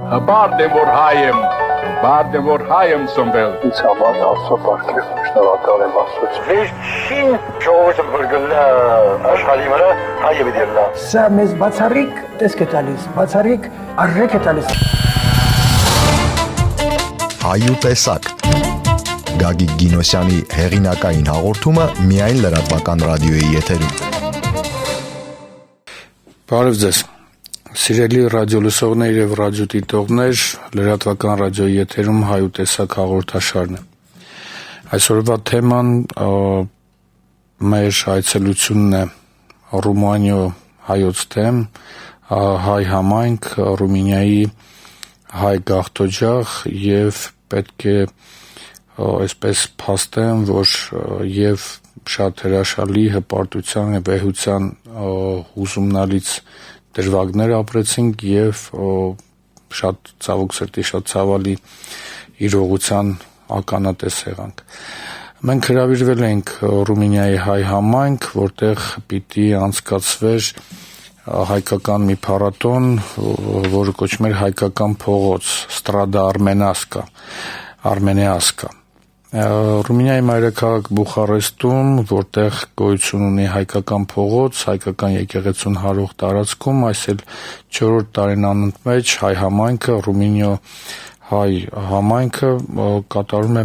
Բարդ եմ, որ հայ եմ ծնվել։ Ինձ համար Աստծո բարքեր, շնորհակալ եմ Աստծո։ Վերջին ժողովուրդը բրգլա աշխարհի վրա հայը դերնա։ Սա մեզ բացառիկ տեսք է տալիս, բացառիկ արժեք է տալիս։ Հայու տեսակ Գագիկ Գինոսյանի հեղինակային հաղորդումը միայն լրատվական ռադիոյի եթերում։ Բարև ձեզ։ Սիրելի ռադիոլսողներ եւ ռադիոդիտողներ, լրատվական ռադիոյի եթերում Հայու տեսակ հաղորդաշարն է։ Այսօրվա թեման մեր այցելությունն է Ռումանիա հայոց թեմ, հայ համայնք, Ռումինիայի հայ գաղթօջախ եւ պետք է այսպես փաստեմ, որ եւ շատ հրաշալի հպարտության եւ վեհության հուզումնալից դրվագներ ապրեցինք եւ շատ ցավոք սրտի շատ ցավալի իրողության ականատես եղանք։ Մենք հրավիրվել ենք Ռումինիայի հայ համայնք, որտեղ պիտի անցկացվեր հայկական մի փառատոն, որը կոչվում էր հայկական փողոց, Strada Armeneasca։ Ռումինիայի մայրաքաղաք Բուխարեստում, որտեղ գոյություն ունի հայկական փողոց, հայկական եկեղեցուն հարող տարածքում, այս էլ 4-րդ տարին անընդմեջ հայ համայնքը, Ռումինիա հայ համայնքը կատարում է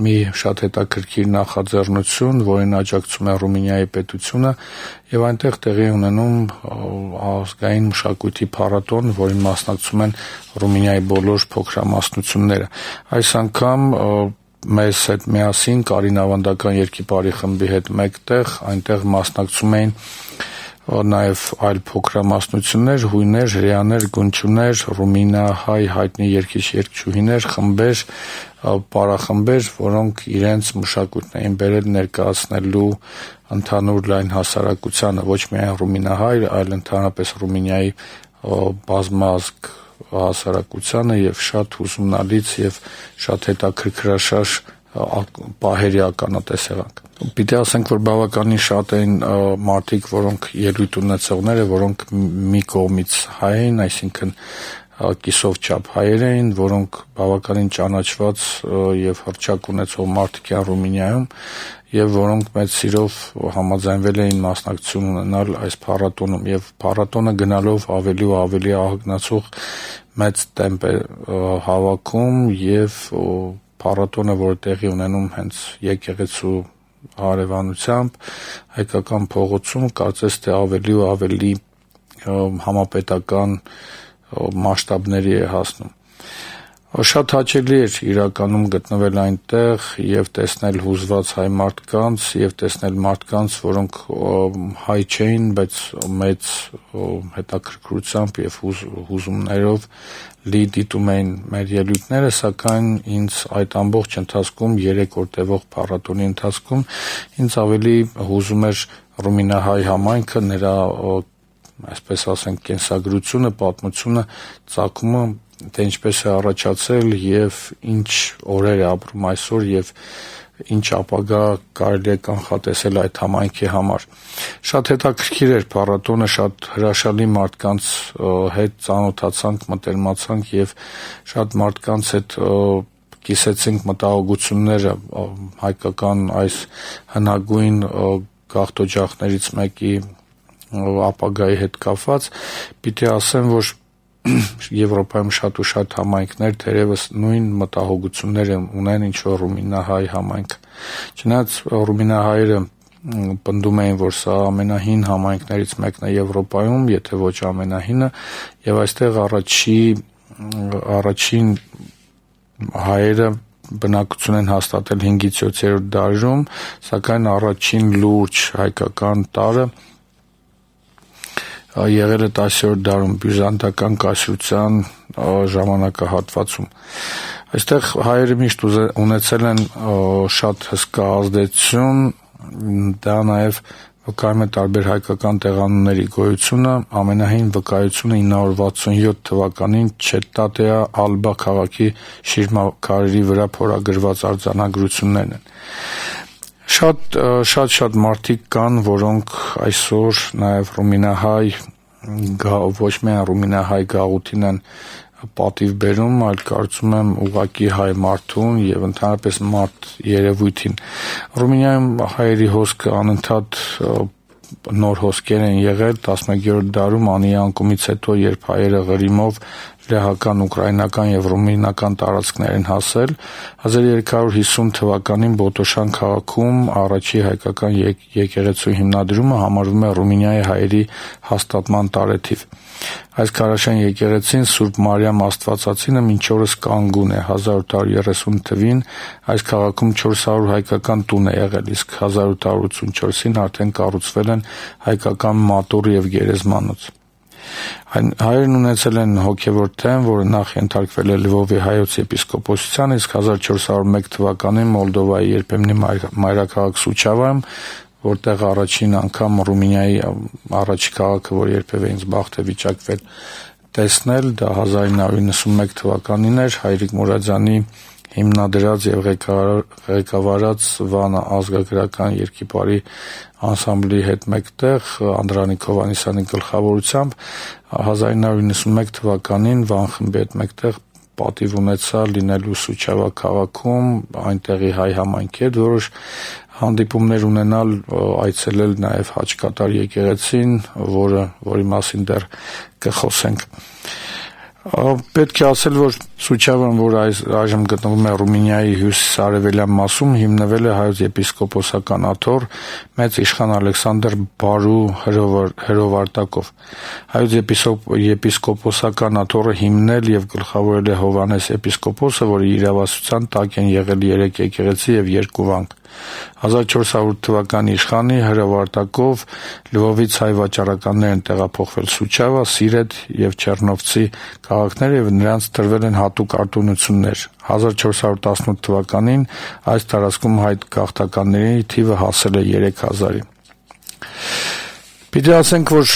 մի շատ հետաքրքիր նախաձեռնություն, որին աջակցում է Ռումինիայի պետությունը եւ այնտեղ տեղի ունենում ազգային մշակույթի փառատոն, որին մասնակցում են Ռումինիայի բոլոր փոքրամասնությունները։ Այս անգամ մեզ հետ միասին Կարինավանդական երկիպարի խմբի հետ մեկտեղ այնտեղ մասնակցում էին նաև այլ փոքրամասնություններ, հույներ, հրեաներ, գունչուներ, ռումինահայ հայտնի երգիչ-երգչուհիներ, խմբեր, պարախմբեր, որոնք իրենց մշակույթն էին բերել ներկայացնելու ընդհանուր լայն հասարակությանը, ոչ միայն ռումինահայ, այլ ընդհանրապես Ռումինիայի բազմազգ հասարակությանը եւ շատ հուզումնալից եւ շատ հետաքրքրաշարժ պահերի ականատես եղանք։ Պիտի ասենք, որ բավականին շատ էին մարդիկ, որոնք ելույթ ունեցողները, որոնք մի կողմից հայ էին, այսինքն կիսով չափ հայեր էին, որոնք բավականին ճանաչված եւ հռչակ ունեցող մարդիկ են Ռումինիայում եւ որոնք մեծ սիրով համաձայնվել էին մասնակցություն ունենալ այս փառատոնում եւ փառատոնը գնալով ավելի ու ավելի ահագնացող մեծ տեմպ է հավաքում եւ փառատոնը, որը տեղի ունենում հենց եկեղեցու հարևանությամբ հայկական փողոցում, կարծես թե ավելի ու ավելի համապետական մասշտաբների է հասնում։ Շատ հաճելի էր իրականում գտնվել այնտեղ եւ տեսնել հուզված հայ մարդկանց եւ տեսնել մարդկանց, որոնք հայ չէին, բայց մեծ հետաքրքրությամբ եւ հուզումներով լի դիտում էին մեր ելույթները, սակայն ինձ այդ ամբողջ ընթացքում 3 օր տևող փառատոնի ընթացքում ինձ ավելի հուզում էր ռումինահայ համայնքը, նրա այսպես ասենք կենսագրությունը, պատմությունը, ծագումը, թե ինչպես է առաջացել եւ ինչ օրեր է ապրում այսօր եւ ինչ ապագա կարելի է կանխատեսել այդ համայնքի համար։ Շատ հետաքրքիր էր փառատոնը, շատ հրաշալի մարդկանց հետ ծանոթացանք, մտերմացանք եւ շատ մարդկանց հետ կիսեցինք մտահոգությունները հայկական այս հնագույն գաղթօջախներից մեկի ապագայի հետ կապված։ Պիտի ասեմ, որ Եվրոպայում շատ ու շատ համայնքներ թերևս նույն մտահոգությունները ունեն, ինչ որ ռումինահայ համայնքը։ Չնայած ռումինահայերը պնդում էին, որ սա ամենահին համայնքներից մեկն է Եվրոպայում, եթե ոչ ամենահինը, եւ այստեղ առաջին հայերը բնակություն են հաստատել 5-ից 7-րդ դարերում, սակայն առաջին լուրջ հայկական տարը եղել է 10-րդ դարում բյուզանդական կայսրության ժամանակահատվածում։ Այստեղ հայերը միշտ ունեցել են շատ հսկա ազդեցություն, դա նաև վկայում է տարբեր հայկական տեղանունների գոյությունը, ամենահին վկայությունը 967 թվականին Չետատեա Ալբա քաղաքի շիրմաքարերի վրա փորագրված արձանագրություններն են։ Շատ մարդիկ կան, որոնք այսօր նաև ռումինահայ ոչ միայն ռումինահայ գաղութին են պատիվ բերում, այլ կարծում եմ ուղղակի հայ մարդուն եւ ընդհանրապես մարդ երևույթին։ Ռումինիայում հայերի հոսքը անընդհատ նոր հոսքեր են եղել 11-րդ դարում Անիի անկումից հետո, երբ հայերը Ղրիմով լեհական, ուկրաինական եւ ռումինական տարածքներ են հասել, 1350 թվականին Բոտոշան քաղաքում առաջի հայկական եկեղեցու հիմնադրումը համարվում է Ռումինիայի հայերի հաստատման տարեթիվ։ Այս քարաշեն եկեղեցին Սուրբ Մարիամ Աստվածածինը մինչ օրս կանգուն է։ 1830 թվին այս քաղաքում 400 հայկական տուն է եղել, իսկ 1884-ին արդեն կառուցվել են հայկական մատուռ եւ գերեզմանոց։ Հայերն ունեցել են հոգևոր թեմ, որը նախ ենթարկվել է Լվովի հայոց եպիսկոպոսության, իսկ 1401 թվականին Մոլդովայի երբեմնի մայրաքաղաք Սուչավայում, որտեղ առաջին անգամ Ռումինիայի առաջի քաղաքը, որ երբևէ ինձ բախտ է վիճակվել տեսնել, դա 1991 թվականին էր, Հայրիկ Մուրադյանի հիմնադրած եւ ղեկավարած Վանա ազգագրական երկիպարի անսամբլի հետ մեկտեղ Անդրանիկ Հովհաննիսյանի գլխավորությամբ 1991 թվականին Վան խմբի հետ մեկտեղ պատիվ ունեցա լինելու Սուչավա քաղաքում, այնտեղի հայ համայնքի հետ որոշ հանդիպումներ ունենալ, այցելել նաև Հաճկատար եկեղեցին, որի մասին դեռ կխոսենք։ Պետք է ասել, որ Սուչավան, որ այժմ գտնվում է Ռումինիայի հյուսիսարևելյան մասում, հիմնվել է հայոց եպիսկոպոսական աթոռ մեծ իշխան Ալեքսանդր Բարու հրովարտակով։ Հայոց եպիսկոպոսական աթոռը հիմնել եւ գլխավորել է Հովհաննես եպիսկոպոսը, որի իրավասության տակ են եղել 3 եկեղեցի եւ 2 վանք։ 1400 թվականի իշխանի հրովարտակով Լվովից հայ վաճառականներ են տեղափոխվել Սուչավա, Սիրեդ եւ Չեռնովցի քաղաքները եւ նրանց տրվել են հատուկ արտոնություններ։ 1418 թվականին այս տարածքում հայ գաղթականների թիվը հասել է 3000-ի։ Պիտի ասենք, որ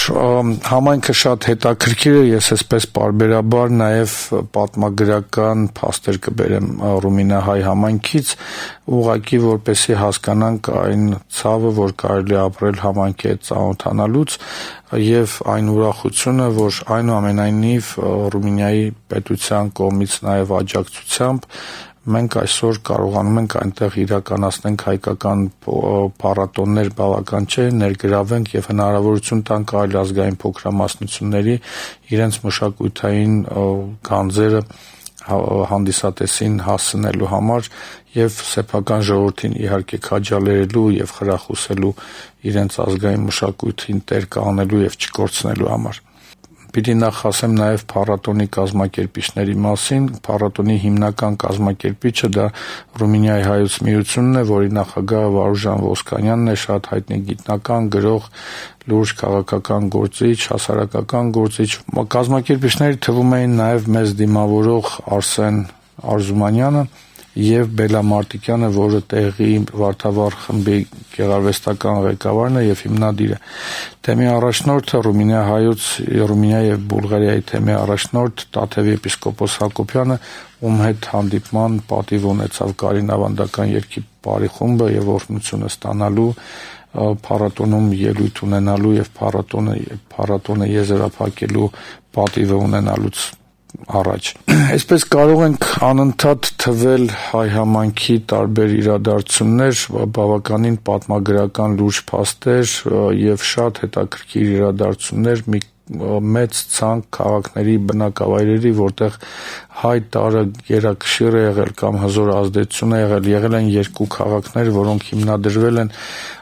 համայնքը շատ հետաքրքիր է, ես այսպես պարբերաբար նաև պատմագրական փաստեր կբերեմ ռումինահայ համայնքից, ուղղակի որպեսզի հասկանանք այն ցավը, որ կարելի է ապրել համայնքի հետ ծանոթանալուց եւ այն ուրախությունը, որ այնուամենայնիվ Ռումինիայի պետության կողմից նաև աջակցությամբ մենք այսօր կարողանում ենք այնտեղ իրականացնենք հայկական փառատոններ, բավական չէ, ներգրավենք եւ հնարավորություն տանք այլ ազգային փոքրամասնությունների իրենց մշակութային գանձերը հանդիսատեսին հասցնելու համար եւ սեփական ժողովրդին իհարկե քաջալերելու եւ խրախուսելու իրենց ազգային մշակույթին տեր կանելու եւ չկորցնելու համար։ Պիտի նախ ասեմ նաև փառատոնի կազմակերպիչների մասին։ Փառատոնի հիմնական կազմակերպիչը դա Ռումինիայի հայոց միությունն է, որի նախագահը Վարուժան Ոսկանյանն է, շատ հայտնի գիտնական, գրող, լուրջ քաղաքական գործիչ, հասարակական գործիչ։ Կազմակերպիչների թվում էին նաև մեզ դիմավորող Արսեն Արզումանյանը եւ Բելա Մարտիկյանը, որը տեղի Վարդավառ խմբի գեղարվեստական ղեկավարն է եւ հիմնադիրը։ Թեմի առաջնորդը Ռումինիայի եւ Բուլղարիայի թեմի առաջնորդ Տաթևի եպիսկոպոս Հակոբյանը, ում հետ հանդիպման պատիվ ունեցավ Կարին ավանդական երկիպարի խումբը եւ օրհնությունը ստանալու, փառատոնում ելույթ ունենալու եւ փառատոնը եզրափակելու պատիվը ունենալուց առաջ։ Այսպես կարող ենք անընդհատ թվել հայ համայնքի տարբեր իրադարձություններ, բավականին պատմագրական լուրջ փաստեր եւ շատ հետաքրքիր իրադարձություններ մի մեծ ցանկ քաղաքների բնակավայրերի, որտեղ հայ տարը գերակշիռ է եղել կամ հզոր ազդեցություն է եղել են երկու քաղաքներ, որոնք հիմնադրվել են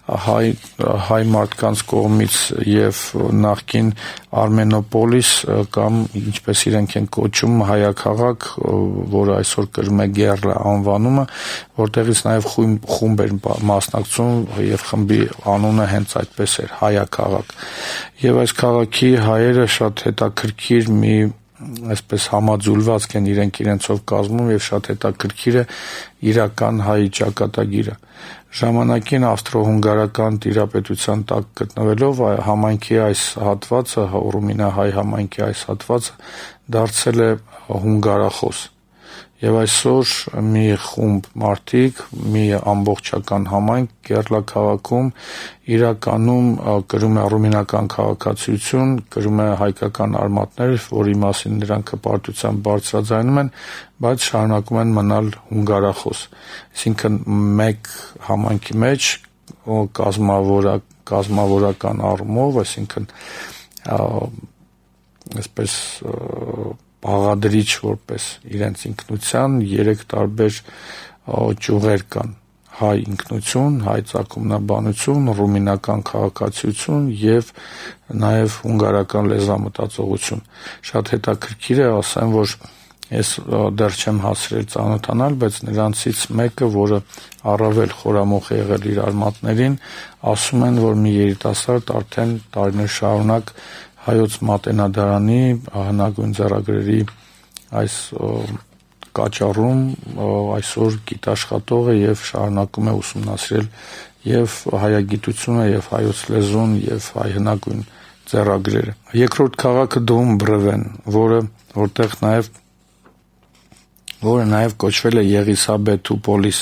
հայ մարդկանց կողմից եւ նախկին Արմենոպոլիս կամ ինչպես իրենք են կոչում հայաքաղաք, որը այսօր կրում է Գեռլա անվանումը, որտեղից նաեւ խումբ էր մասնակցում եւ խմբի անունը հենց այդպես էր հայաքաղաք։ Եվ այս քաղաքի հայերը շատ հետաքրքիր մի այսպես համաձուլվածք են իրենցով կազմում եւ շատ հետաքրքիր է իրական հայ ճակատագիրը։ Ժամանակին ավստրո-հունգարական տիրապետության տակ գտնվելով համայնքի այս հատվածը, ռումինահայ համայնքի այս հատվածը դարձել է հունգարախոս Եվ այսօր մի խումբ մարդիկ, մի ամբողջական համայնք Գեռլա քաղաքում իրականում կրում է ռումինական քաղաքացիություն, կրում է հայկական արմատներ, որի մասին նրանք հպարտությամբ բարձրաձայնում են, բայց շարունակում են մնալ հունգարախոս։ Այսինքն մեկ համայնքի մեջ կազմավորական առումով, այսինքն այսպես բաղադրիչ որպես իրենց ինքնության 3 տարբեր ճյուղեր կան. հայ ինքնություն, հայ ծագումնաբանություն, ռումինական քաղաքացիություն եւ նաեւ հունգարական լեզվամտածողություն։ Շատ հետաքրքիր է ասեմ, որ ես դեռ չեմ հասրել ծանոթանալ, բայց նրանցից մեկը, որը առավել խորամուխ է եղել իր արմատներին, ասում են, որ մի երիտասարդ արդեն տարիներ շարունակ հայոց մատենադարանի հնագույն ձեռագրերի այս կաճառում այսօր գիտաշխատող է եւ շարունակում է ուսումնասիրել եւ հայագիտությունը եւ հայոց լեզուն եւ հայ հնագույն ձեռագրերը։ Երկրորդ քաղաքը Դոմբրևեն, որտեղ որը նաև կոչվել է Եղիսաբեթուպոլիս։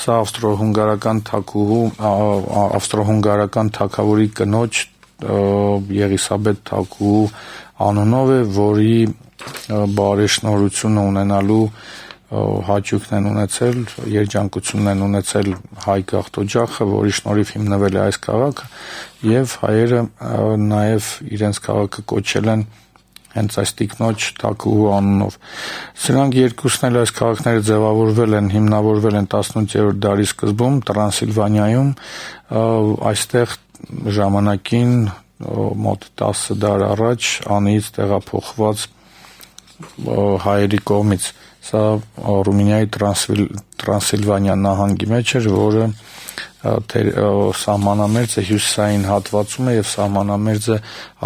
Սա ավստրո-հունգարական թագավորի կնոջ Եղիսաբեթ թագուհու անունով է, որի բարեշնորհությունը ունենալու հաճույքն են ունեցել, երջանկությունն են ունեցել հայ գաղթօջախը, որի շնորհիվ հիմնվել է այս քաղաքը, եւ հայերը նաև իրենց քաղաքը կոչել են հենց այս տիկնոջ թագուհու անունով։ Սրանք երկուսն էլ այս քաղաքները ձևավորվել են, հիմնավորվել են 18-րդ դարի սկզբում Տրանսիլվանիայում, այստեղ ժամանակին մոտ 10 դար առաջ անիից տեղափոխված հայերի կողմից։ Սա Ռումինիայի Տրանսիլվանիա նահանգի մեջ էր, որը սահմանամերձ է հյուսիսային հատվածում է եւ սահմանամերձ է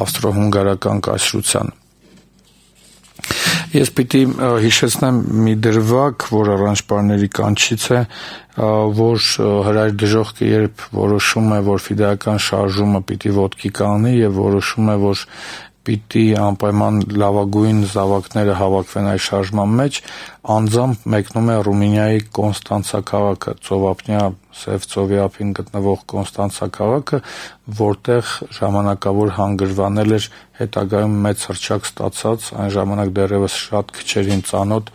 ավստրո-հունգարական կայսրության։ Ես պիտի հիշեցնեմ մի դրվագ, որ առանջպարների կանչից է, որ հրայր դժոխքը երբ որոշում է, որ ֆիդայական շարժումը պիտի ոտքի կանգնի եւ որոշում է, որ պիտի անպայման լավագույն զավակները հավաքվեն այս շարժման մեջ, անձամբ մեկնում է Ռումինիայի Կոնստանցա քաղաքը, ծովափնյա Սև ծովի ափին գտնվող Կոնստանցա քաղաքը, որտեղ ժամանակավոր հանգրվանել էր հետագայում մեծ հռչակ ստացած, այն ժամանակ դեռևս շատ քչերին ծանոթ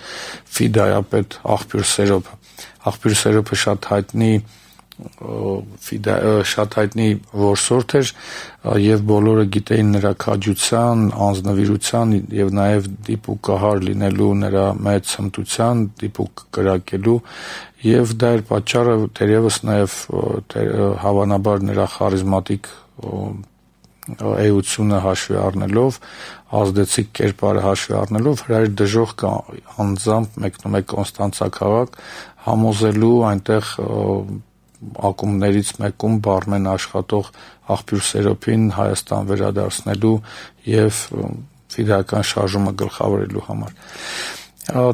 ֆիդայապետ Աղբյուր Սերոպը։ Աղբյուր Սերոպը շատ հայտնի որսորդ էր եւ բոլորը գիտեին նրա քաջության, անձնվիրության եւ նաեւ դիպուկահար լինելու նրա մեծ հմտության, դիպուկ կրակելու եւ դա էր պատճառը թերևս նաեւ հավանաբար նրա խարիզմատիկ էությունը հաշվի առնելով, ազդեցիկ կերպարը հաշվի առնելով, հրայր դժոխքը անձամբ մեկնում է Կոնստանցա քաղաք, համոզելու այնտեղ ակումբներից մեկում բարմեն աշխատող Աղբյուր Սերոպին Հայաստան վերադարձնելու եւ ֆիդայական շարժումը գլխավորելու համար։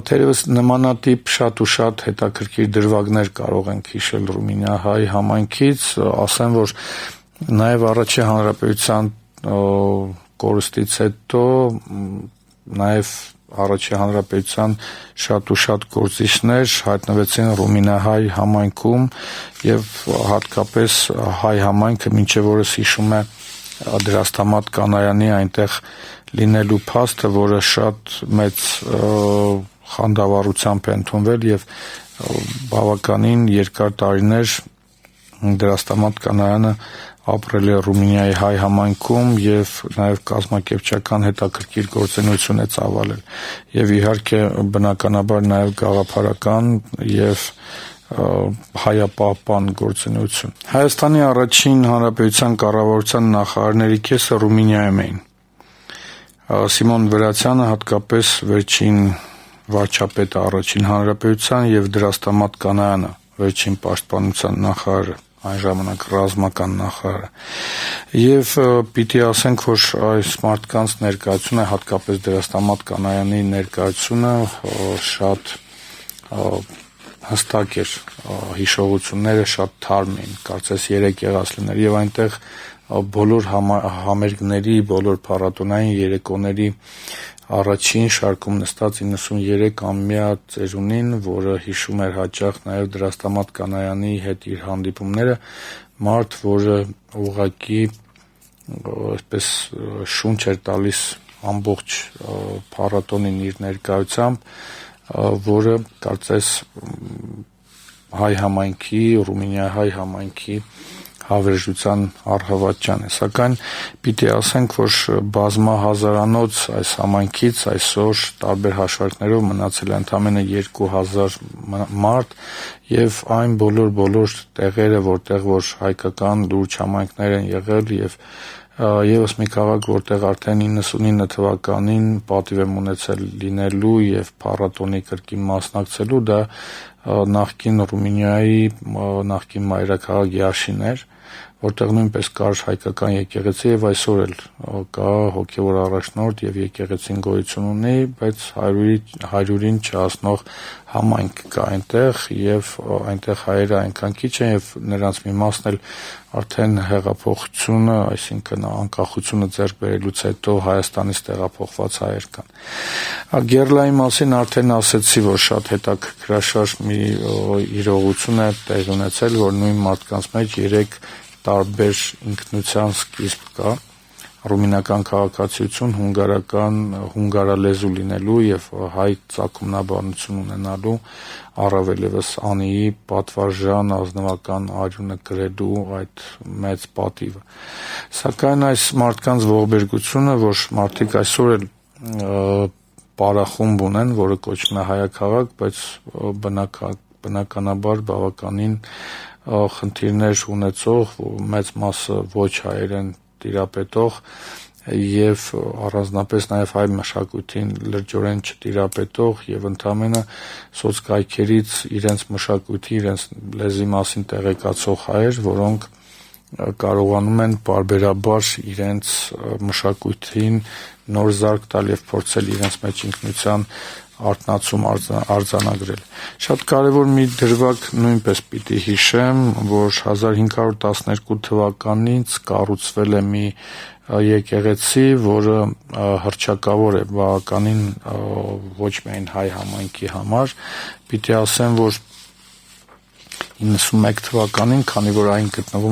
Թերևս նմանատիպ շատ ու շատ հետաքրքիր դրվագներ կարող ենք հիշել Ռումինիա-հայ համայնքից, ասեմ, որ նաեւ առաջին հանրապետության կորստից հետո նաեւ առաջին հանրապետության շատ ու շատ գործիչներ հայտնվեցին Ռումինիա-հայ համայնքում եւ հատկապես հայ համայնքը մինչեւ օրս հիշում է Դրաստամատ Կանայանի այնտեղ լինելու փաստը, որը շատ մեծ խանդավառությամբ է ընդունվել եւ բավականին երկար տարիներ Դրաստամատ Կանայանը ապրել է Ռումինիայի հայ համայնքում եւ նաեւ կազմակերպչական հետաքրքիր գործունեություն է ծավալել եւ իհարկե բնականաբար նաեւ գաղափարական եւ հայապահպան գործունեություն։ Հայաստանի առաջին հանրապետության կառավարության նախարարների կեսը Ռումինիայում էին։ Սիմոն Վրացյանը հատկապես վերջին վարչապետը առաջին հանրապետության եւ Դրաստամատ Կանայանը վերջին պաշտպանության նախարարը, այն ժամանակ ռազմական նախարարը։ Եվ պիտի ասենք, որ այս մարդկանց ներկայությունը, հատկապես Դրաստամատ Կանայանի ներկայությունը շատ հստակ էր, հիշողությունները շատ թարմ էին, կարծես 3 եղած լիներ եւ այնտեղ բոլոր համերգների, բոլոր փառատոնային երեկոների առաջին շարքում նստած 93-ամյա ծերունին, որը հիշում էր հաճախ նաև Դրաստամատ Կանայանի հետ իր հանդիպումները, մարդ, որը ուղղակի այսպես շունչ էր տալիս ամբողջ փառատոնին իր ներկայությամբ, որը կարծես հայ համայնքի, Ռումինիա-հայ համայնքի հավերժության առհավատչան է, սակայն պիտի ասենք, որ բազմահազարանոց այս համայնքից այսօր տարբեր հաշվարկներով մնացել է ընդամենը 2000 մարդ եւ այն բոլոր տեղերը, որտեղ որ հայկական լուրջ համայնքներ են եղել եւ եւս մի քաղաք, որտեղ արդեն 99 թվականին պատիվ եմ ունեցել լինելու եւ փառատոնի կրկին մասնակցելու, դա նախկին Ռումինիայի նախկին մայրաքաղաք Յաշին էր, որտեղ նույնպես կար հայկական եկեղեցի եւ այսօր էլ կա հոգեվոր առաջնորդ եւ եկեղեցին գոյություն ունի, բայց 100-ին չհասնող համայնք կա այնտեղ եւ այնտեղ հայերը այնքան քիչ են եւ նրանց մի մասն էլ արդեն հեղափոխությունը, այսինքն անկախությունը ձեռք բերելուց հետո Հայաստանից տեղափոխված հայեր կան։ Գերլայի մասին արդեն ասեցի, որ շատ հետաքրքրաշարժ մի իրողություն է տեղի ունեցել, որ նույն մարդկանց մեջ 3 տարբեր ինքնության սկիզբ կա, ռումինական քաղաքացիություն, հունգարալեզու լինելու եւ հայ ծագումնաբանություն ունենալու, առավել եւս անիի պատվարժան ազնվական արյունը կրելու այդ մեծ պատիվը։ Սակայն այս մարդկանց ողբերգությունը, որ մարդիկ այսօր էլ պարախումբ ունեն, որը կոչվում է հայաքաղաք, բայց բնականաբար բավականին խնդիրներ ունեցող, մեծ մասը ոչ հայերեն տիրապետող եւ առանձնապես նաեւ հայ մշակույթին լրջորեն չտիրապետող եւ ընդամենը սոցկայքերից իրենց մշակույթի, իրենց լեզվի մասին տեղեկացող հայեր, որոնք կարողանում են պարբերաբար իրենց մշակույթին նոր զարգ տալ եւ փորձել իրենց մեջ ինքնության արտնացում արձանագրել։ Շատ կարևոր մի դրվագ նույնպես պիտի հիշեմ, որ 1512 թվականից կառուցվել է մի եկեղեցի, որը հռչակավոր է բավականին ոչ միայն հայ համայնքի համար, պիտի ասեմ, որ 91 թվականին, քանի որ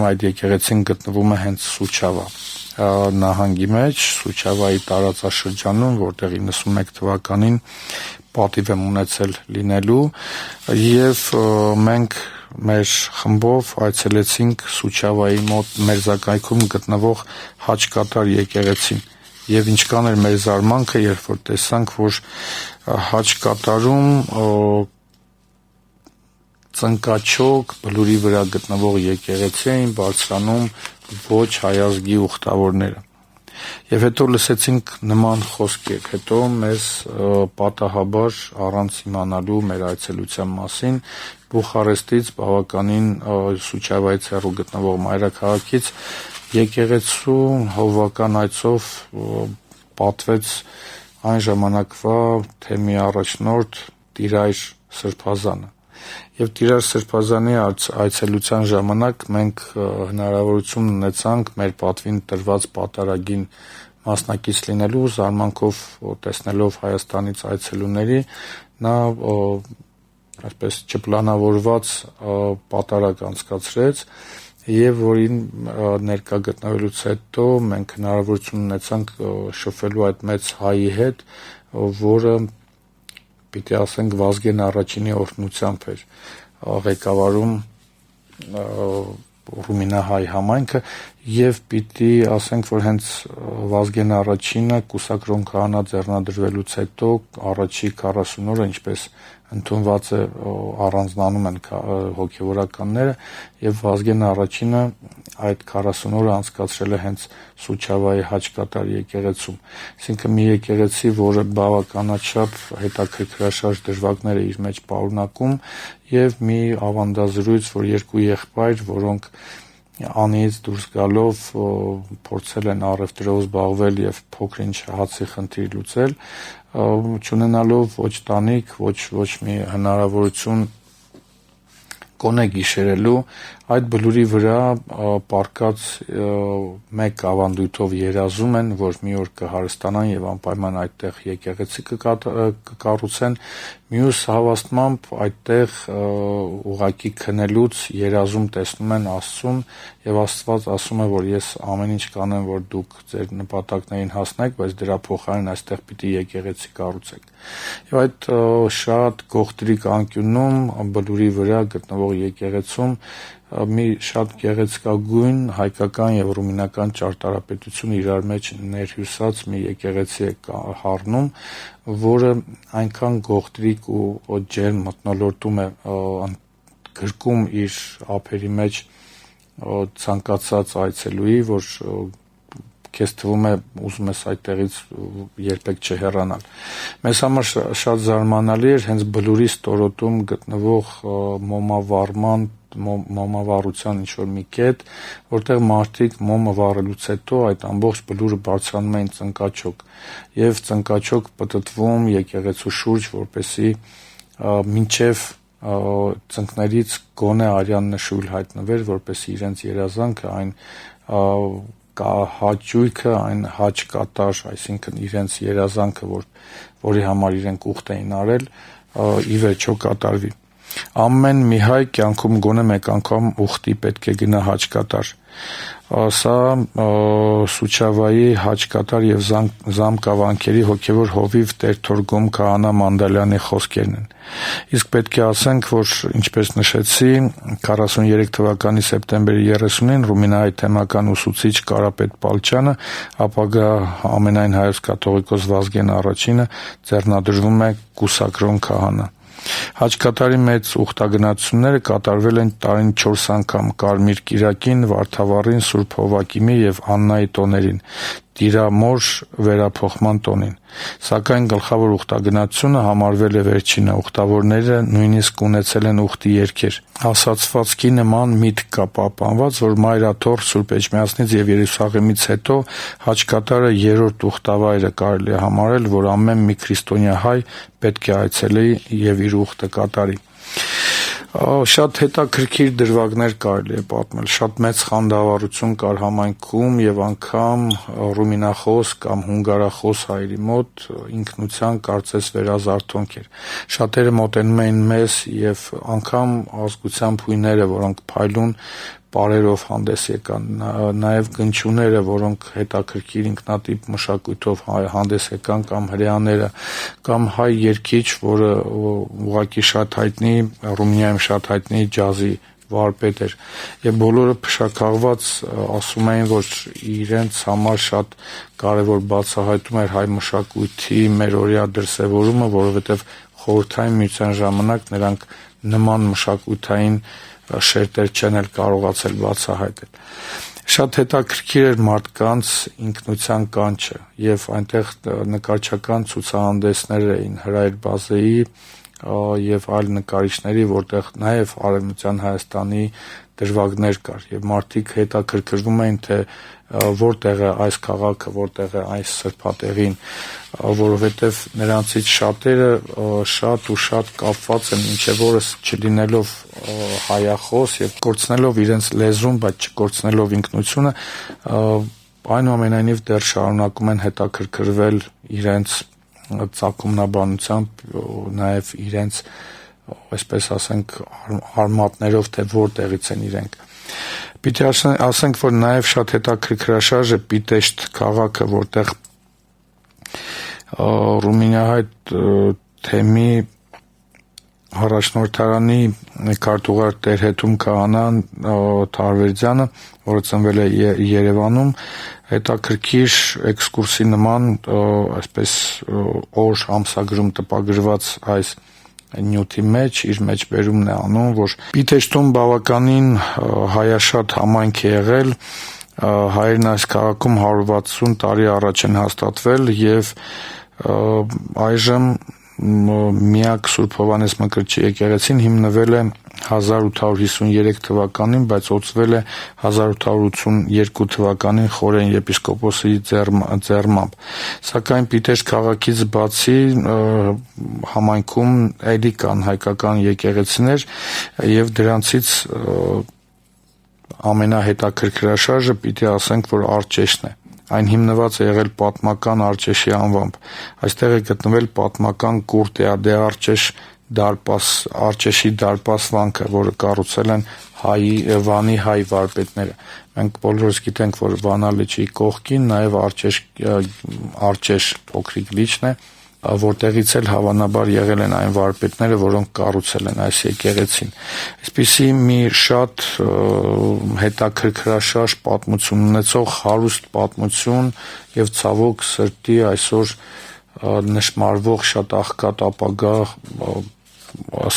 այդ եկեղեցին գտնվում է հենց Սուչավա նահանգի մեջ, Սուչավայի տարածաշրջանում, որտեղ 91 թվականին պատիվ եմ ունեցել լինելու եւ մենք մեր խմբով այցելեցինք Սուչավայի մոտ մերձակայքում գտնվող Հաճկատար եկեղեցին եւ ինչքան էր մեր զարմանքը, երբ որ տեսանք, որ Հաճկատարում ծնկաչոք բլուրի վրա գտնվող եկեղեցի էին բարձրանում ոչ հայազգի ուխտավորները։ Եվ հետո լսեցինք նման խոսքեր, հետո մեզ պատահաբար առանց իմանալու մեր այցելության մասին Բուխարեստից բավականին Սուչավայից հեռու գտնվող մայրաքաղաքից եկեղեցու հովվական այցով պատվեց այն ժամանակվա թեմի առաջնորդ Տիրայր Սրբազանը։ Եվ Տիրայր Սրբազանի այցելության ժամանակ մենք հնարավորություն ունեցանք մեր պատվին տրված պատարագին մասնակից լինելու, զարմանքով տեսնելով Հայաստանից այցելուների, նա այսպես չպլանավորված պատարագ անցկացրեց եւ որին ներկա գտնվելուց հետո մենք հնարավորություն ունեցանք շփվելու այդ մեծ հայի հետ, որը պիտի ասենք Վազգեն առաջինի օրհնությամբ էր ղեկավարում Ռումինահայ համայնքը եւ պիտի ասենք, որ հենց Վազգեն առաջինը Կուսակրոն քահանա ձեռնադրվելուց հետո առաջի 40 օրը, ինչպես ընդունված է, առանձնանում են հոգեվորականները եւ Վազգեն առաջինը այդ 40 օրը անցկացրել է հենց Սուչավայի Հաճկատար եկեղեցում։ Այսինքն մի եկեղեցի, որը բավականաչափ հետաքրքրաշարժ դրվագներ է իր մեջ պարունակում եւ մի ավանդազրույց, որ երկու եղբայր, որոնք անիից դուրս գալով փորձել են առևտրով զբաղվել եւ փոքր-ինչ հացի խնդիր լուծել, չունենալով ոչ տանիք, ոչ մի հնարավորություն կոնե գիշերելու, Այդ բլուրի վրա պառկած մեկ ավանդույթով երազում են, որ մի օր կհարստանան եւ անպայման այդտեղ եկեղեցի կկառուցեն, մյուս հավաստմամբ այդտեղ ուղակի քնելուց երազում տեսնում են Աստծուն եւ Աստված ասում է, որ ես ամեն ինչ կանեմ, որ դուք ձեր նպատակներին հասնեք, բայց դրա փոխարեն այստեղ պիտի եկեղեցի կառուցեք։ Եվ այդ շատ գողտրիկ անկյունում բլուրի վրա գտնվող եկեղեցում մի շատ գեղեցկագույն հայկական եւ ռումինական ճարտարապետություն իրար մեջ ներհյուսած մի եկեղեցի է հառնում, որը այնքան գողտրիկ ու ջերմ մթնոլորտում է գրկում իր ափերի մեջ ցանկացած այցելուի, որ քեզ թվում է ուզում ես այդտեղից երբեք չհեռանալ։ Մեզ համար շատ զարմանալի էր հենց բլուրի ստորոտում գտնվող մոմավառության ինչ-որ մի կետ, որտեղ մարդիկ մոմը վառելուց հետո այդ ամբողջ բլուրը բարձրանում էին ծնկաչոք եւ ծնկաչոք պտտվում եկեղեցու շուրջ, որպեսզի մինչեւ ծնկներից գոնե արյան նշույլ հայտնվեր, որպեսզի իրենց երազանքը այն հաճույքը, այն հաճ կատար, այսինքն իրենց երազանքը, որի համար իրենք ուխտ էին արել, ի վերջո կատարվի։ Ամեն մի հայ կյանքում գոնե մեկ անգամ ուխտի պետք է գնա հաճ կատար։ Սա Սուչավայի հաճ կատար եւ զամկավանքերի հոգեվոր հովիվ Տեր-Թորգոմ Քահանա Մանդալյանի խոսքերն են։ Իսկ պետք է ասենք, որ ինչպես նշեցի, 43 թվականի սեպտեմբերի 30-ին Ռումինիայի թեմական ուսուցիչ Կարապետ Պալչյանը, ապագա ամենայն հայոց կաթողիկոս Վազգեն Առաջինը ձեռնադրվում է կուսակրոն քահանա։ Հաճկատարի մեծ ուխտագնացությունները կատարվել են տարին 4 անգամ՝ Կարմիր կիրակին, Վարդավառին, Սուրբ Հովակիմի եւ Աննայի տոներին, Տիրամոր վերափոխման տոնին։ Սակայն գլխավոր ուխտագնացությունը համարվել է վերջինը, ուխտավորները նույնիսկ ունեցել են ուխտի երգեր։ Ասացվածքի նման միտք կա պահպանված, որ Մայրաթոր Սուրբ Էջմիածնից եւ Երուսաղեմից հետո հաճկատարը երրորդ ուխտավայրը կարելի է համարել, որ ամեն մի քրիստոնյա հայ պետք է այցելի եւ իր ուխտը կատարի։ Շատ հետաքրքիր դրվագներ կարելի է պատմել, շատ մեծ խանդավառություն կար համայնքում եւ անգամ ռումինախոս կամ հունգարախոս հայերի մոտ ինքնության կարծես վերազարթոնք էր։ Շատերը մոտենում էին մեզ եւ անգամ ազգությամբ հույները, որոնք փայլուն պարերով հանդես եկան, նաև գնչուները, որոնք հետաքրքիր ինքնատիպ մշակույթով հանդես եկան, կամ հրեաները, կամ հայ երգիչ, որը ուղղակի շատ հայտնի, Ռումինիայում շատ հայտնի ջազի վարպետ էր, եւ բոլորը փշաքաղված ասում էին, որ իրենց համար շատ կարեւոր բացահայտում էր հայ մշակույթի մերօրյա դրսևորումը, որովհետեւ խորհրդային միության ժամանակ նրանք նման մշակութային շերտեր չեն էլ կարողացել բացահայտել։ Շատ հետաքրքիր էր մարդկանց ինքնության կանչը եւ այնտեղ նկարչական ցուցահանդեսներ էին Հրայր Բազեի եւ այլ նկարիչների, որտեղ նաեւ Արևմտյան Հայաստանի դրվագներ կար եւ մարդիկ հետաքրքրվում էին, թե որտեղ է այս քաղաքը, որտեղ է այս սրբատեղին, որովհետեւ նրանցից շատերը շատ կապված են մինչեւ օրս չլինելով հայախոս եւ կորցնելով իրենց լեզուն, բայց չկորցնելով ինքնությունը, այնուամենայնիվ դեռ շարունակում են հետաքրքրվել իրենց ծագումնաբանությամբ, նաեւ իրենց, այսպես ասենք, արմատներով, թե որտեղից են իրենք։ Պիտի ասենք, որ նաև շատ հետաքրքրաշարժ է Պիտեշտ քաղաքը, որտեղ Ռումինիահայ թեմի առաջնորդարանի քարտուղար Տեր-Հետում Քահանան Թարվերդյանը, որը ծնվել է Երևանում, հետաքրքիր էքսկուրսի նման, այսպես օր ամսագրում տպագրված այս նյութի մեջ իր մեջբերումն է անում, որ Պիտեշտում բավականին հայաշատ համայնք է եղել, հայերն այս քաղաքում 160 տարի առաջ են հաստատվել եւ այժմ միակ Սուրբ Հովհաննես Մկրտչի եկեղեցին հիմնվել է 1853 թվականին, բայց օծվել է 1882 թվականին Խորեն եպիսկոպոսի ձեռմամբ։ Սակայն Պիտեշտ քաղաքից բացի համայնքում էլի կան հայկական եկեղեցիներ եւ դրանցից ամենահետաքրքրաշարժը պիտի ասենք, որ Արջեշն է։ Այն հիմնված է եղել պատմական Արջեշի անվամբ։ Այստեղ է գտնվել պատմական Կուրտեադե Արջեշի դարպաս վանքը, որը կառուցել են Վանի հայ վարպետները։ Մենք բոլորս գիտենք, որ Վանա լճի կողքին նաև Արջեշ փոքրիկ լիճն է, որտեղից էլ հավանաբար եղել են այն վարպետները, որոնք կառուցել են այս եկեղեցին։ Այսպիսի մի շատ հետաքրքրաշարժ պատմություն ունեցող հարուստ պատմություն եւ ցավոք սրտի այսօր նշмарվող շատ աղքատ ապագա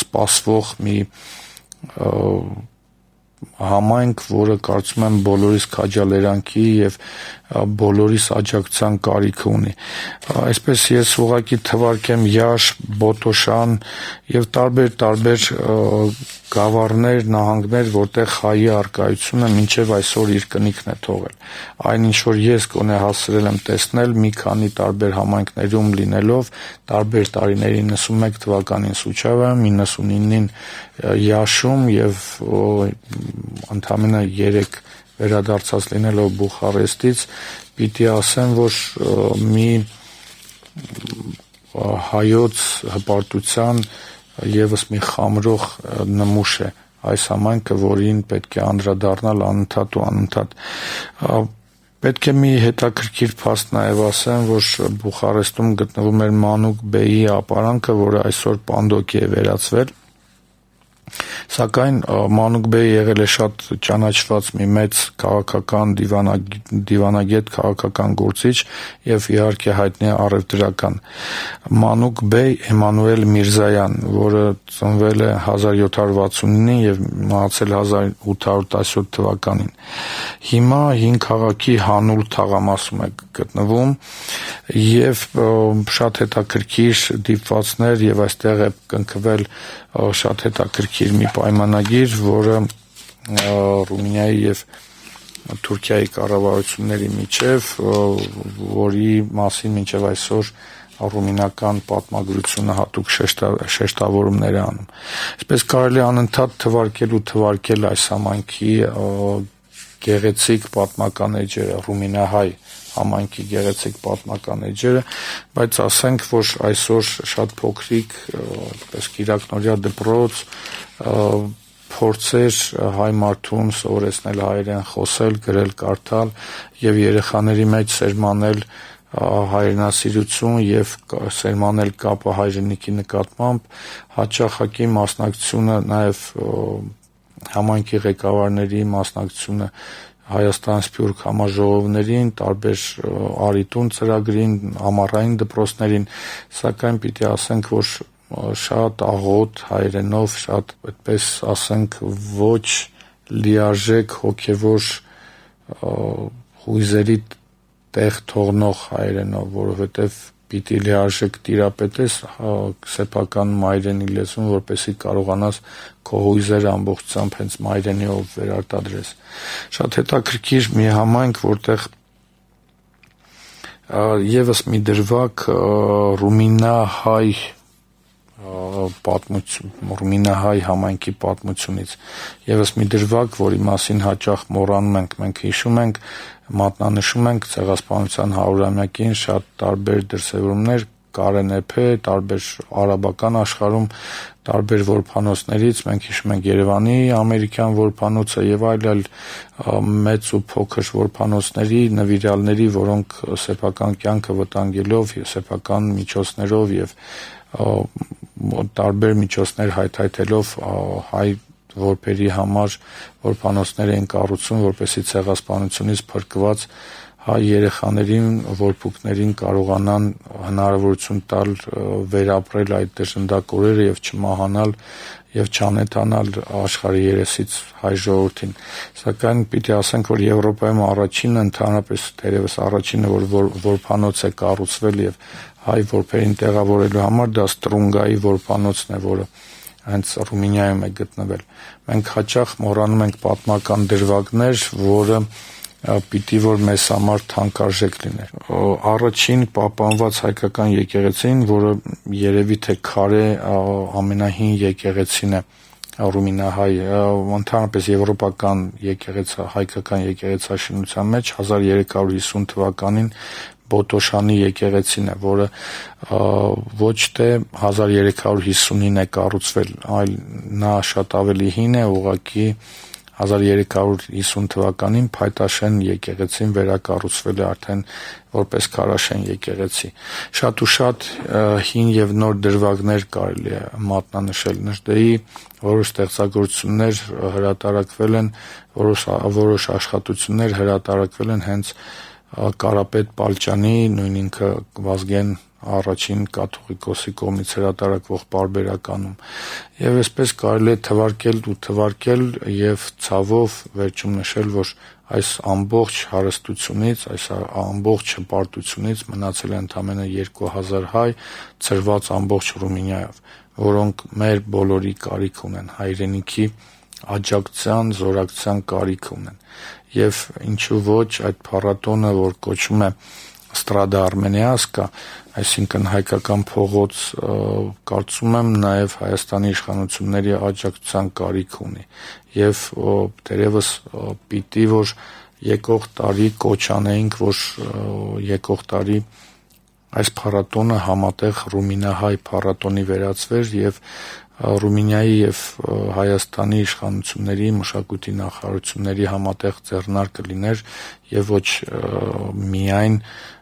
սպասվող մի համայնք, որը կարծում եմ բոլորիս քաջալերանքի եւ բոլորիս աջակցության կարիք ունի։ Այսպես ես ուղղակի թվարկեմ Յաշ, Բոտոշան եւ տարբեր գավառներ, նահանգներ, որտեղ հայի առկայությունը մինչև այսօր իր կնիքն է թողել։ Այն ինչ որ ես գոնե հասցրել եմ տեսնել մի քանի տարբեր համայնքներում լինելով, տարբեր տարիների 91 թվականին Սուչավայում, 99-ին Յաշում եւ ընդամենը 3 վերադարձած լինելով Բուխարեստից, պիտի ասեմ, որ մի հայոց հպարտության եւս մի խամրող նմուշ է այս համայնքը, որին պետք է անդրադառնալ անընդհատ։ Պետք է մի հետաքրքիր փաստ նաև ասեմ, որ Բուխարեստում գտնվում էր Մանուկ Բեյի ապարանքը, որը այսօր Պանդոկի է վերածվել։ Սակայն Մանուկ Բեյը եղել է շատ ճանաչված մի մեծ քաղաքական դիվանագետ, քաղաքական գործիչ եւ իհարկե հայտնի է առևտրական։ Մանուկ Բեյ Էմանուել Միրզայան, որը ծնվել է 1769-ին եւ մահացել 1817 թվականին։ Հիմա հին քաղաքի հանուլ թաղամասում է գտնվում եւ շատ հետաքրքիր դիպվածներ եւ այստեղ է կնքվել շատ հետաքրքիր մի պայմանագիր, որը Ռումինիայի եւ Թուրքիայի կառավարությունների միջև, որի մասին մինչև այսօր ռումինական պատմագրությունը հատուկ շեշտավորումներ է անում։ Այսպես կարելի անընդհատ թվարկել այս համայնքի գեղեցիկ պատմական էջերը, ռումինահայ համայնքի գեղեցիկ պատմական էջերը, բայց ասենք, որ այսօր շատ փոքրիկ, այսպես կիրակնորյա դպրոց, փորձեր հայ մարդուն սովորեցնել հայերեն խոսել, գրել, կարդալ եւ երեխաների մեջ սերմանել հայրենասիրություն եւ սերմանել կապը հայրենիքի նկատմամբ, հաճախակի մասնակցությունը նաեւ համայնքի ղեկավարների մասնակցությունը Հայաստան Սփյուռք համաժողովներին, տարբեր արիտուն ծրագրին, ամառային դպրոցներին, սակայն պիտի ասենք, որ շատ աղոտ հայերենով, շատ այդպես ասենք ոչ լիարժեք հոգևոր հույզերի տեղ թողնող հայերենով, որովհետև պիտի լիարժեք տիրապետես սեփական մայրենի լեզուն, որպեսզի կարողանաս քո հույզերը ամբողջությամբ հենց մայրենիով վերարտադրես։ Շատ հետաքրքիր մի համայնք, որտեղ եւս մի դրվագ ռումինահայ ռումինահայ համայնքի պատմությունից եւս մի դրվագ, որի մասին հաճախ մոռանում ենք, մենք հիշում ենք, մատնանշում ենք ցեղասպանության 100-ամյակին շատ տարբեր դրսևորումներ, կարենեփե, տարբեր արաբական աշխարհում, տարբեր որբանոցներից, մենք հիշում ենք Երևանի ամերիկյան որբանոցը եւ այլ մեծ ու փոքր որբանոցների, նվիրյալների, որոնք սեփական կյանքը վտանգելով, սեփական միջոցներով եւ տարբեր միջոցներ հայթայթելով հայ որբերի համար որբանոցներ են կառուցում, որպեսզի ցեղասպանությունից փրկված հայ երեխաներին, որբուքներին կարողանան հնարավորություն տալ վերապրել այդ դժնդակ օրերը եւ չմահանալ եւ չանետանալ աշխարհի երեսից հայ ժողովրդին։ Սակայն պիտի ասենք, որ Եվրոպայում առաջինը, ընդհանրապես դերևս առաջինը, որ որբանոց է կառուցվել եւ հայ որբերին տեղավորելու համար, դա Ստրունգայի որբանոցն է, որը հենց Ռումինիայում է գտնվել։ Մենք հաճախ մոռանում ենք պատմական դրվագներ, որը պիտի որ մեզ համար թանկարժեք լիներ։ Առաջին պահպանված հայկական եկեղեցին, որը երևի թե քարե ամենահին եկեղեցին է ռումինահայ ընդհանրապես եվրոպական հայկական եկեղեցաշինության մեջ 1350 թվականին Բոտոշանի եկեղեցին է, որը ոչ թե 1350-ին է կառուցվել, այլ նա շատ ավելի հին է, ուղղակի 1350 թվականին Փայտաշեն եկեղեցին վերակառուցվել է արդեն որպես քարաշեն եկեղեցի։ Շատ ու շատ հին եւ նոր դրվագներ կարելի է մատնանշել Նժդեի, որոշ ստեղծագործություններ հրատարակվել են, որոշ աշխատություններ հրատարակվել են հենց Կարապետ Պալճանի, նույն ինքը Վազգեն առաջին կաթողիկոսի կողմից հրատարակվող պարբերականում։ Եվ այսպես կարելի է թվարկել եւ ցավով վերջում նշել, որ այս ամբողջ հարստությունից, այս ամբողջ հպարտությունից մնացել է ընդամենը 2000 հայ, ծրված ամբողջ Ռումինիայով, որոնք մեր բոլորի կարիք ունեն, հայրենիքի աջակցության, զորակցության կարիք ունեն։ Եվ ինչու ոչ այդ փառատոնը, որ կոչվում է Strada Armeniaska, այսինքն հայկական փողոց, կարծում եմ նաև Հայաստանի իշխանությունների աջակցության կարիք ունի եւ դերևս պիտի որ եկող տարի կոչ անեինք, որ եկող տարի այս փառատոնը համատեղ ռումինահայ փառատոնի վերածվեր եւ Ռումինիայի եւ Հայաստանի իշխանությունների մշակույթի նախարարությունների համատեղ ձեռնարկը լիներ եւ ոչ միայն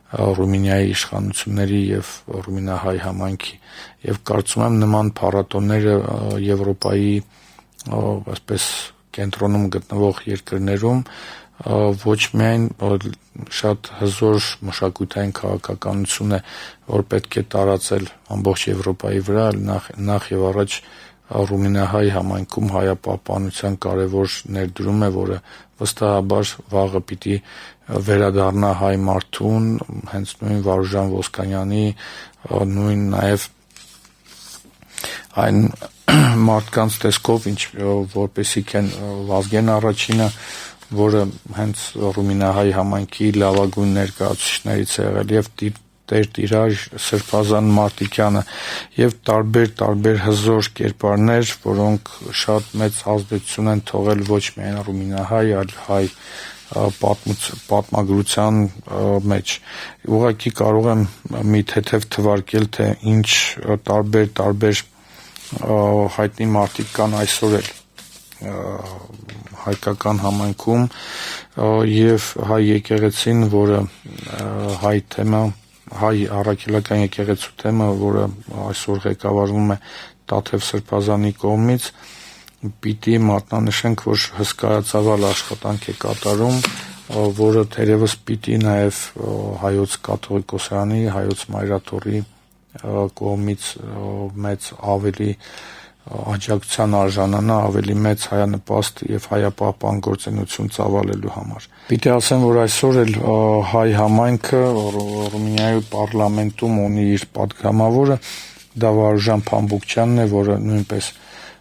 Ռումինիայի իշխանությունների եւ ռումինահայ համայնքի եւ կարծում եմ նման փառատոնները Եվրոպայի այսպես կենտրոնում գտնվող երկրներում ոչ միայն շատ հզոր մշակութային քաղաքականություն է, որ պետք է տարածել ամբողջ Եվրոպայի վրա, նախ եւ առաջ ռումինահայ համայնքում հայապահպանության կարևոր ներդրում է, որը վստահաբար վաղը պիտի վերադառնա հայ մարդուն, հենց նույն Վարուժան Ոսկանյանի, նույն նաև այն մարդկանց տեսքով, որպեսի Վազգեն առաջինը, որը հենց ռումինահայ համայնքի լավագույն ներկայացուցիչներից է եղել, եւ Տեր-Տիրաժ Սրբազան Մարտիկյանը եւ տարբեր հզոր կերպարներ, որոնք շատ մեծ ազդեցություն են թողել ոչ միայն ռումինահայ, այլ հայ պատմագրության մեջ։ Ուղղակի կարող եմ մի թեթև թվարկել, թե ինչ տարբեր հայտնի մարդիկ կան այսօր էլ հայկական համայնքում եւ հայ եկեղեցին, որը հայ առաքելական եկեղեցու թեմը, որը այսօր ղեկավարվում է Տաթև Սրբազանի կողմից, պիտի մատնանշենք, որ հսկայածավալ աշխատանք է կատարում, որը թերևս պիտի նաև հայոց կաթողիկոսյանի, հայոց մայրաթորի կողմից մեծ ավելի աջակցության արժանանա, ավելի մեծ հայանպաստ եւ հայապահպան գործունեություն ծավալելու համար։ Պիտի ասեմ, որ այսօր էլ հայ համայնքը Ռումինիայի պարլամենտում ունի իր պատգամավորը, դա Վարուժան Փամբուկչյանն է, որը նույնպես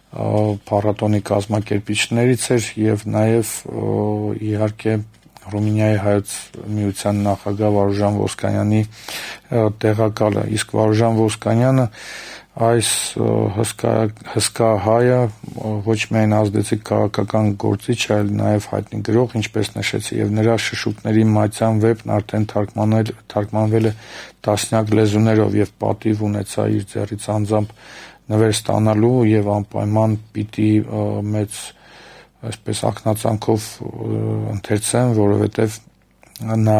փառատոնի կազմակերպիչներից էր եւ նաեւ իհարկե Ռումինիայի հայոց միության նախագահ Վարուժան Ոսկանյանի տեղակալը, իսկ Վարուժան Ոսկանյանը այս հսկա հայը ոչ միայն ազդեցիկ քաղաքական գործիչ, այլ նաև հայտնի գրող, ինչպես նշեցի, եւ նրա շշուկների մատյան վեպն արդեն թարգմանվել է տասնյակ լեզուներով եւ պատիվ ունեցա իր ձեռից անձամբ նվեր ստանալու եւ անպայման պիտի մեծ այսպես ակնածանքով ընթերցեմ, որովհետեւ նա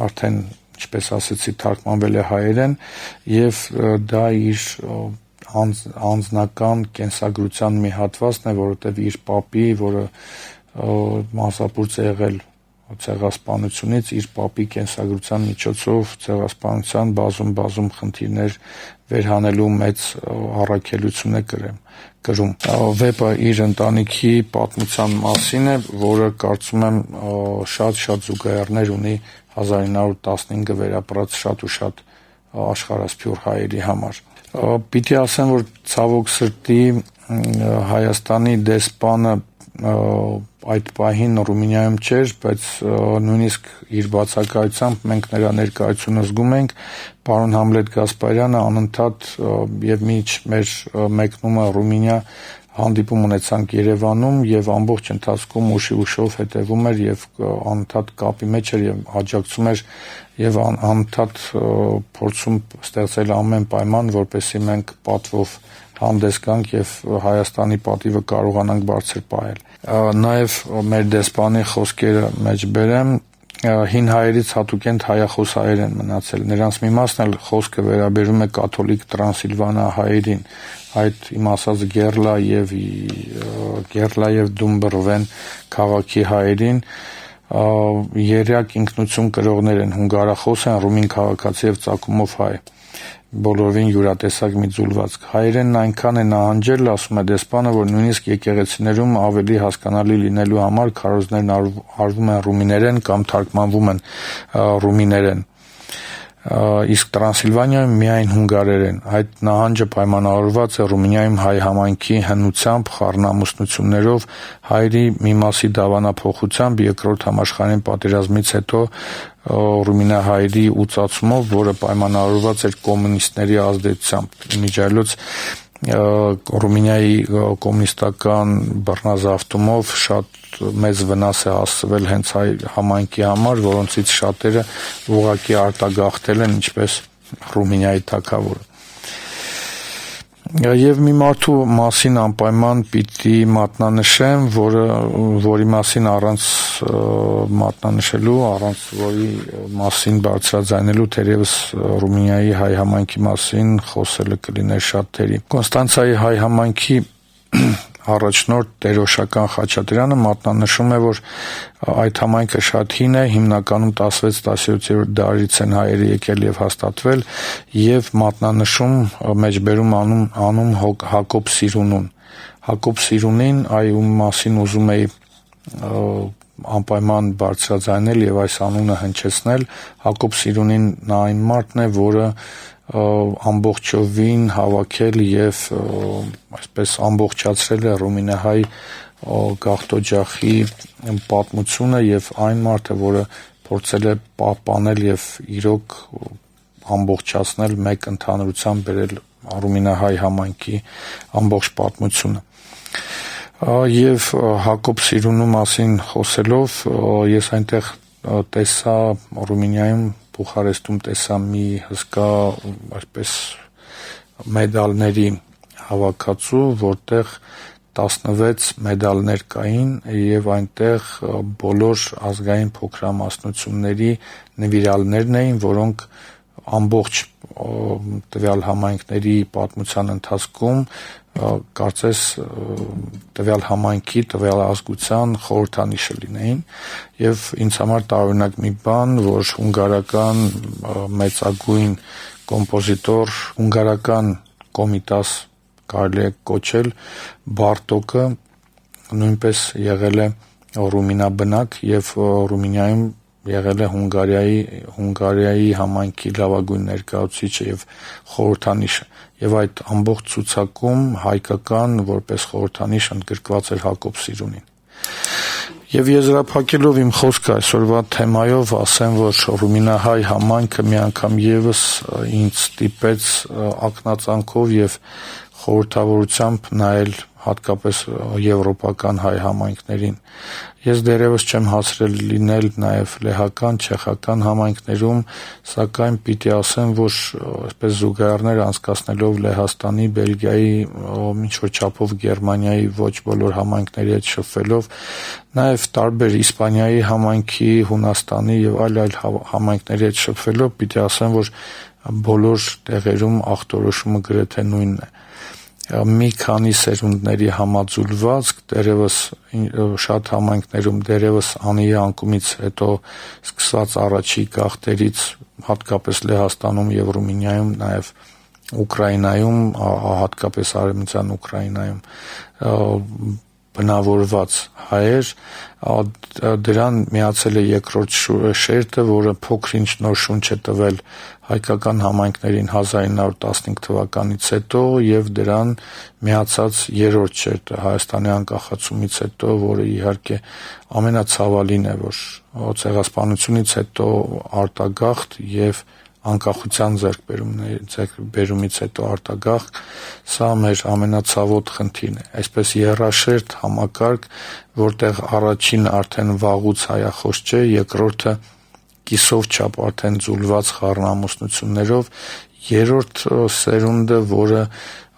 արդեն ինչպես ասեցի, թարգմանվել է հայերեն եւ դա իր անձնական կենսագրության մի հատվածն է, որովհետեւ իր պապի, որը մասնապուրց է եղել ցեղասպանությունից, իր պապի կենսագրության միջոցով ցեղասպանության բազում խնդիրներ վերհանելու մեծ առաքելություն է կրում։ Վեպը իր ընտանիքի պատմության մասին է, որը կարծում եմ շատ զուգահեռներ ունի 1915 վերապրած շատ ու շատ աշխարհասփյուռ հայերի համար։ Պիտի ասեմ, որ ցավոք սրտի Հայաստանի դեսպանը այդ պահին Ռումինիայում չէր, բայց նույնիսկ իր բացակայությամբ մենք նրա ներկայությունը զգում ենք, պարոն Համլետ Գասպարյանը անընդհատ եւ միջ մեր մեկնումը Ռումինիա հանդիպում ունեցանք Երևանում եւ ամբողջ ընթացքում ուշով հետեւում էր եւ անընդհատ կապի մեջ էր եւ աջակցում էր եւ անընդհատ փորձում ստեղծել ամեն պայման, որպեսզի մենք պատվով հանդես գանք եւ Հայաստանի պատիվը կարողանանք բարձր պահել։ Նաեւ մեր դեսպանի խոսքերը մեջ բերեմ, հին հայերից հատուկենտ հայախոս հայեր են մնացել։ Նրանց մի մասն էլ խոսքը վերաբերում է կաթոլիկ Տրանսիլվանիա հայերին, այդ իմ ասած Գերլա եւ Դումբրվեն քաղաքի հայերին, երեք ինքնություն կրողներ են, հունգարախոս են, ռումին քաղաքացի եւ ծագումով հայ, բոլորին յուրատեսակ մի ձուլվածք։ Հայերենն այնքան է նահանջել, ասում է դեսպանը, որ նույնիսկ եկեղեցիներում ավելի հասկանալի լինելու համար քարոզներն արվում են ռումիներեն կամ թարգմանվում են ռումիներեն։ Իսկ Տրանսիլվանիայում միայն հունգարերեն։ Այդ նահանջը պայմանավորված է Ռումինիայում հայ համայնքի հնությամբ, խառնամուսնություններով, հայերի մի մասի դավանափոխությամբ, երկրորդ համաշխարհային պատերազմից հետո ռումինահայերի ուծացումով, որը պայմանավորված էր կոմունիստների ազդեցությամբ։ Իմիջիայլոց Ռումինիայի կոմունիստական բռնազավթումով շատ մեծ վնաս է հասցվել հենց հայ համայնքի համար, որոնցից շատերը ուղղակի արտագաղթել են, ինչպես Ռումինիայի թագավորը։ Եվ մի մարդու մասին անպայման պիտի մատնանշեմ, որի մասին առանց մատնանշելու, առանց որի մասին բարձրաձայնելու թերևս Ռումինիայի հայ համայնքի մասին խոսելը կլիներ շատ թերի։ Կոնստանցիայի հայ համայնքի առաջնորդ Տերոշական Խաչատրյանը մատնանշում է, որ այդ համայնքը շատ հին է, հիմնականում 16-17-րդ դարից են հայերը եկել եւ հաստատվել, եւ մատնանշում մեջբերում անում Հակոբ Սիրունուն։ Հակոբ Սիրունին, ում մասին ուզում էի անպայման բարձրաձայնել եւ այս անունը հնչեցնել, Հակոբ Սիրունին նա այն մարդն է, որը ամբողջովին հավաքել եւ այսպես ամբողջացրել է ռումինահայ գաղթօջախի պատմությունը եւ այն մարդը, որը փորձել է պահպանել եւ իրոք ամբողջացնել մեկ ընդհանրությամբ բերել ռումինահայ համայնքի ամբողջ պատմությունը։ Եվ Հակոբ Սիրունու մասին խոսելով ես այնտեղ տեսա Ռումինիայում Բուխարեստում տեսա մի հսկա այսպես մեդալների հավաքածու, որտեղ 16 մեդալներ կային եւ այնտեղ բոլոր ազգային փոքրամասնությունների նվիրալներն էին, որոնք ամբողջ տվյալ համայնքների պատմության ընթացքում կարծես տվյալ համայնքի, տվյալ ազգության խորհրդանիշը լինեին եւ ինձ համար տարօրինակ մի բան, որ հունգարական մեծագույն կոմպոզիտոր, հունգարական Կոմիտաս կարելի է կոչել Բարտոկը նույնպես եղել է ռումինաբնակ եւ Ռումինիայում եղել է Հունգարիայի համայնքի լավագույն ներկայացուցիչը եւ խորհրդանիշը եւ այդ ամբողջ ցուցակում հայկական որպես խորհրդանիշ ընդգրկված էր Հակոբ Սիրունին։ Եվ եզրափակելով իմ խոսքը այսօրվա թեմայով ասեմ, որ ռումինահայ համայնքը մի անգամ եւս ինձ ստիպեց ակնածանքով եւ խորհրդավորությամբ նայել հատկապես եվրոպական հայ համայնքներին։ Ես դեռևս չեմ հասրել լինել նաև լեհական, չեխական համայնքներում, սակայն պիտի ասեմ, որ այսպես զուգահեռներ անցկացնելով Լեհաստանի, Բելգիայի, ինչ-որ չափով Գերմանիայի ոչ բոլոր համայնքների հետ շփվելով, նաև տարբեր Իսպանիայի համայնքի, Հունաստանի եւ այլ համայնքների հետ շփվելով, պիտի ասեմ, որ բոլոր տեղերում ախտորոշումը գրեթե նույնն է։ Մի քանի սերունդների համաձուլվածք դերևս շատ համայնքներում դերևս անիի անկումից հետո սկսված առաջի գաղթերից հատկապես Լեհաստանում եւ Ռումինիայում նաեւ Ուկրաինայում հատկապես արևմտյան Ուկրաինայում բնավորված հայեր, դրան միացել է երկրորդ շերտը, որը փոքր-ինչ նոր շունչ է տվել հայկական համայնքներին 1915 թվականից հետո եւ դրան միացած երրորդ շերտը Հայաստանի անկախացումից հետո, որը իհարկե ամենացավալին է, որ ցեղասպանությունից հետո արտագաղթ եւ անկախության ձեռքբերումից հետո արտագաղթ, սա մեր ամենացավոտ խնդիրն է։ Այսպես երրաշերտ համակարգ, որտեղ առաջին արդեն վաղուց հայախոս չէ, երկրորդը կիսով չափ արդեն ձուլված խառնամուսնություններով, երրորդ սերունդը, որը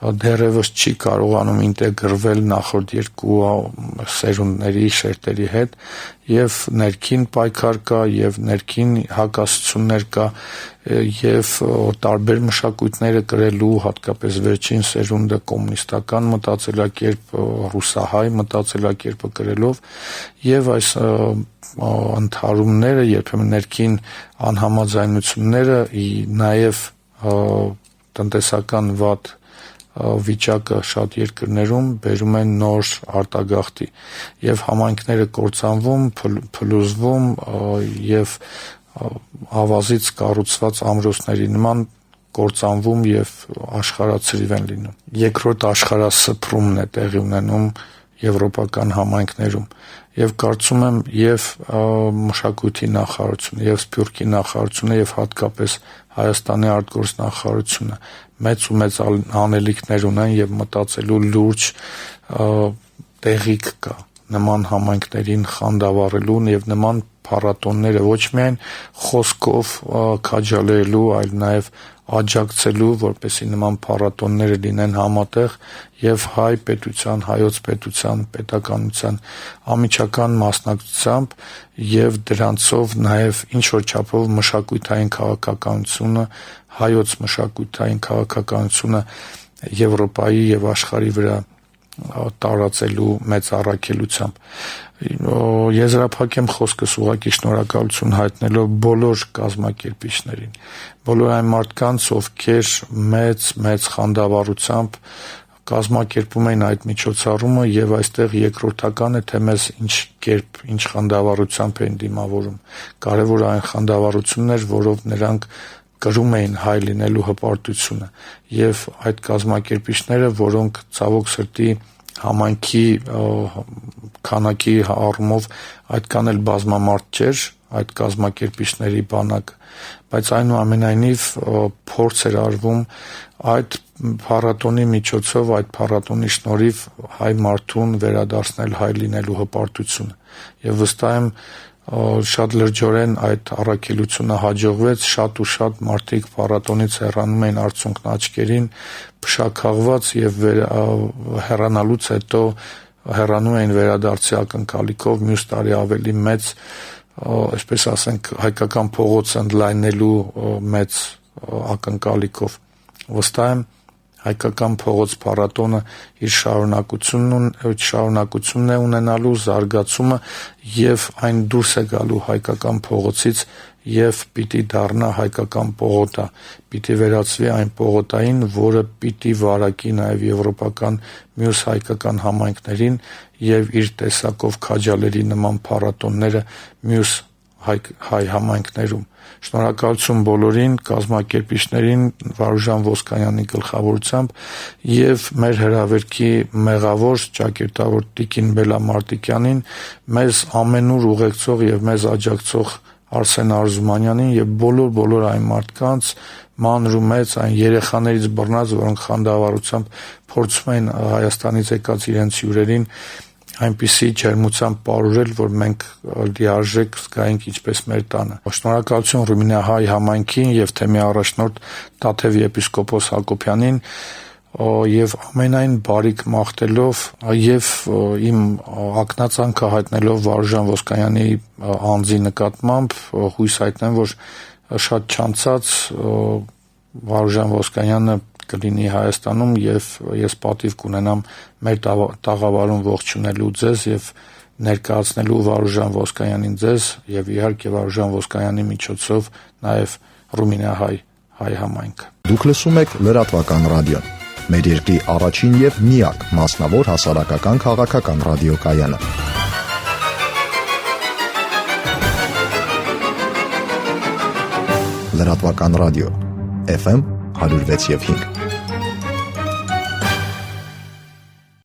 դեռևս չի կարողանում ինտեգրվել նախորդ երկու սերունդների շերտերի հետ եւ ներքին պայքար կա եւ ներքին հակասություններ կա եւ տարբեր մշակույթները կրելու, հատկապես վերջին սերունդը կոմունիստական մտածելակերպ, ռուսահայ մտածելակերպը կրելով եւ այս ընդհարումները, երբեմն ներքին անհամաձայնությունները նաեւ տնտեսական վատ վիճակը շատ երկրներում բերում են նոր արտագաղթի եւ համայնքները կործանվում, փլուզվում եւ ավազից կառուցված ամրոցների նման կործանվում եւ աշխարհացրիվ են լինում։ Երկրորդ աշխարհասփռումն է տեղի ունենում եվրոպական համայնքներում եւ կարծում եմ եւ մշակույթի նախարարությունը եւ Սփյուռքի նախարարությունը եւ հատկապես Հայաստանի արտգործնախարարությունը մեծ անելիքներ ունեն եւ մտածելու լուրջ տեղիք կա նման համայնքներին խանդավառելուն եւ նման փառատոնները ոչ միայն խոսքով քաջալերելու, այլ նաեւ աջակցելու, որպեսզի նման փառատոնները լինեն համատեղ եւ հայ պետության, հայոց պետության, պետականության ամիջական մասնակցությամբ եւ դրանցով նաեւ ինչ որ չափով մշակութային քաղաքականությունը, հայոց մշակութային քաղաքականությունը Եվրոպայի եւ աշխարհի վրա տարածելու մեծ առաքելությամբ։ Եզրափակեմ խոսքս ուղղակի շնորհակալություն հայտնելով բոլոր կազմակերպիչներին, բոլոր այն մարդկանց, ովքեր մեծ խանդավառությամբ կազմակերպում են այդ միջոցառումը եւ այստեղ երկրորդական է, թե մեզ ինչ խանդավառությամբ են դիմավորում։ Կարևորը այն խանդավառությունն էր, որով նրանք կրում էին հայ լինելու հպարտությունը եւ այդ կազմակերպիչները, որոնք ցավոք սրտի համայնքի քանակի առումով այդքան էլ բազմամարդ չէր այդ կազմակերպիչների բանակը, բայց այնուամենայնիվ փորձ էր արվում այդ փառատոնի միջոցով, այդ փառատոնի շնորհիվ հայ մարդուն վերադարձնել հայ լինելու հպարտությունը եւ վստահ եմ շատ լրջորեն այդ առաքելությունը հաջողվեց, շատ ու շատ մարդիկ փառատոնից հեռանում էին արցունքն աչքերին, փշաքաղված եւ հեռանալուց հետո հեռանում էին վերադարձի ակնկալիքով մյուս տարի ավելի մեծ, այսպես ասենք, հայկական փողոցը ընդլայնելու մեծ ակնկալիքով։ Վստահ եմ հայկական փողոց փառատոնը իր շարունակությունն է ունենալու, զարգացումը եւ այն դուրս է գալու հայկական փողոցից եւ պիտի դառնա հայկական պողոտա, պիտի վերածվի այն պողոտային, որը պիտի վարակի նաեւ եվրոպական մյուս հայկական համայնքներին եւ իր տեսակով քաջալերի նման փառատոնները մյուս հայ համայնքներում։ Շնորհակալություն բոլորին, կազմակերպիչներին, Վարուժան Ոսկանյանի գլխավորությամբ եւ մեր հրավերքի մեղավոր ճակերտավոր Տիկին Բելամարտիկյանին, մեզ ամենուր ուղեկցող եւ մեզ աջակցող Արսեն Արզումանյանին եւ բոլոր այն մարդկանց, մանր ու մեծ, այն երեխաներից բռնած, որոնք խանդավառությամբ փորձում են Հայաստանից եկած իրենց հյուրերին այնպիսի ջերմությամբ պարուրել, որ մենք լիարժեք զգայինք ինչպես մեր տանը։ Շնորհակալություն Ռումինիա-հայ համայնքին եւ թեմի առաջնորդ Տաթև եպիսկոպոս Հակոբյանին եւ ամենայն բարիք մաղթելով եւ իմ ակնածանքը հայտնելով Վարուժան Ոսկանյանի անձի նկատմամբ հույս հայտնեմ, որ շատ չանցած Վարուժան Ոսկանյանը կլինի Հայաստանում եւ ես պատիվ կունենամ մեր տաղավարում ողջունելու ձեզ եւ ներկայացնելու Վարուժան Ոսկանյանին ձեզ եւ իհարկե Վարուժան Ոսկանյանի միջոցով նաեւ Ռումինիա հայ համայնքը։ Դուք լսում եք լրատվական ռադիոն։ Մեր երկրի առաջին եւ միակ մասնավոր հասարակական քաղաքական ռադիոկայանը։ Լրատվական ռադիո FM 106.5